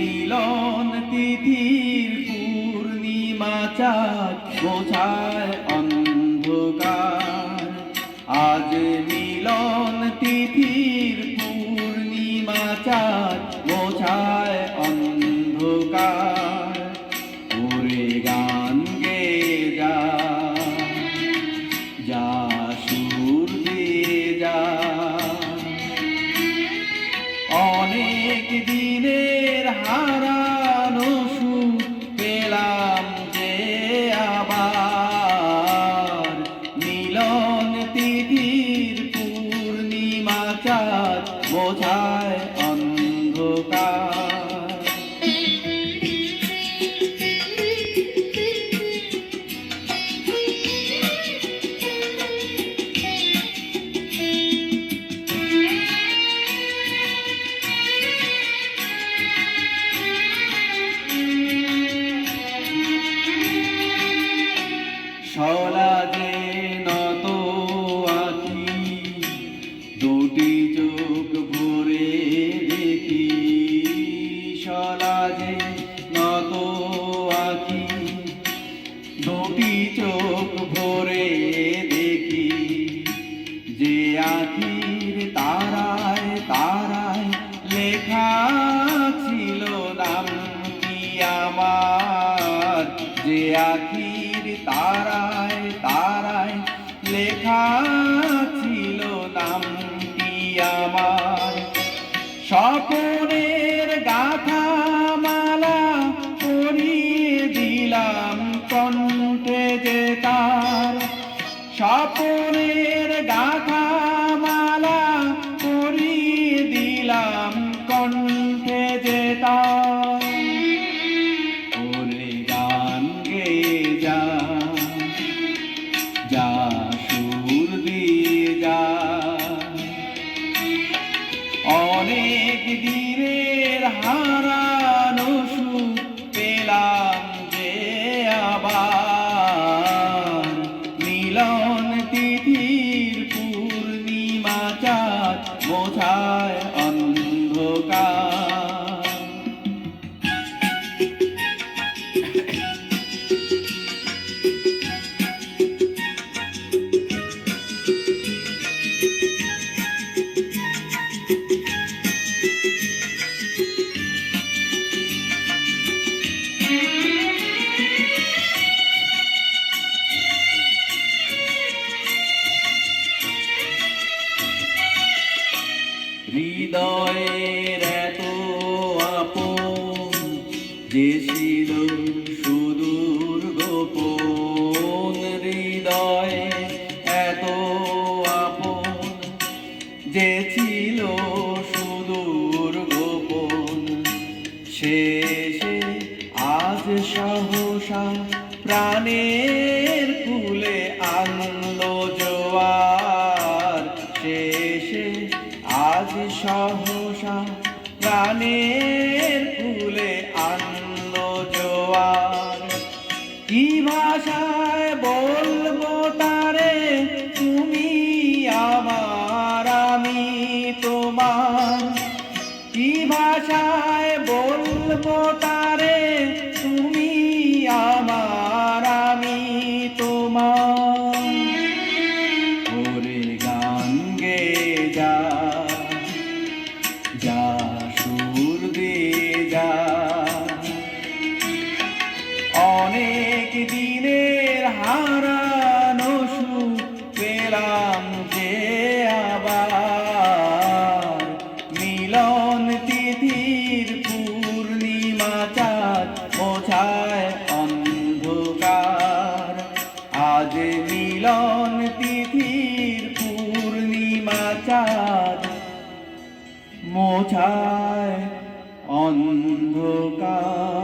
মিলন তিথির পূর্ণিমা চাঁদ মোছায় অন্ধকার। আজ মিলন তিথির পূর্ণিমা চাঁদ মোছায় অন্ধকার। ওরে গান গেয়ে যা, যা সুর দিয়ে যা। অনেক দিনের হারানো সুর পেলাম যে আবার। মিলন তিথির পূর্ণিমা চাঁদ মোছায় অন্ধকার। সলাজে নত আঁখি, দুটি চোখ ভরে দেখি। সলাজে নত আঁখি, দুটি চোখ ভরে দেখি। যে আঁখির তারায় তারায় লেখা ছিল নামটি আমার। যে আঁখির তারায় তারায় লেখা ছিল নামটি আমার। স্বপনের গাথা মালা পরিয়ে দিলাম কণ্ঠে যে তার। স্বপনের গাথা মালা পরিয়ে দিলাম কণ্ঠে যে তার। ওরে গান গেয়ে যা, যা সুর দিয়ে যা। অনেক দিনের হারানো সুর পেলাম যে আবার। মিলন তিথির পূর্ণিমা চাঁদ মোছায় অন্ধকার। হৃদয়ের এত আপন যে ছিল সুদূর গোপন। হৃদয়ে এত আপন যে ছিল সুদূর গোপন। শেষে আজ সহসা প্রাণের কুলে আনলো জোয়ার। শেষে আজ সহসা প্রাণের কুলে আনলো জোয়ার। কি ভাষায় বলবো তারে তুমি আমার আমি তোমার। কি ভাষায় বলবো তারে তুমি আমার আমি তোমার। ওরে গান গেয়ে যা, যা সুর দিয়ে যা। অনেক দিনের হারানো সুর পেলাম যে আবার। মিলন তিথির পূর্ণিমা চাঁদ মোছায় অন্ধকার। আজ মিলন তিথির পূর্ণিমা চাঁদ মোছায় অন্ধকার।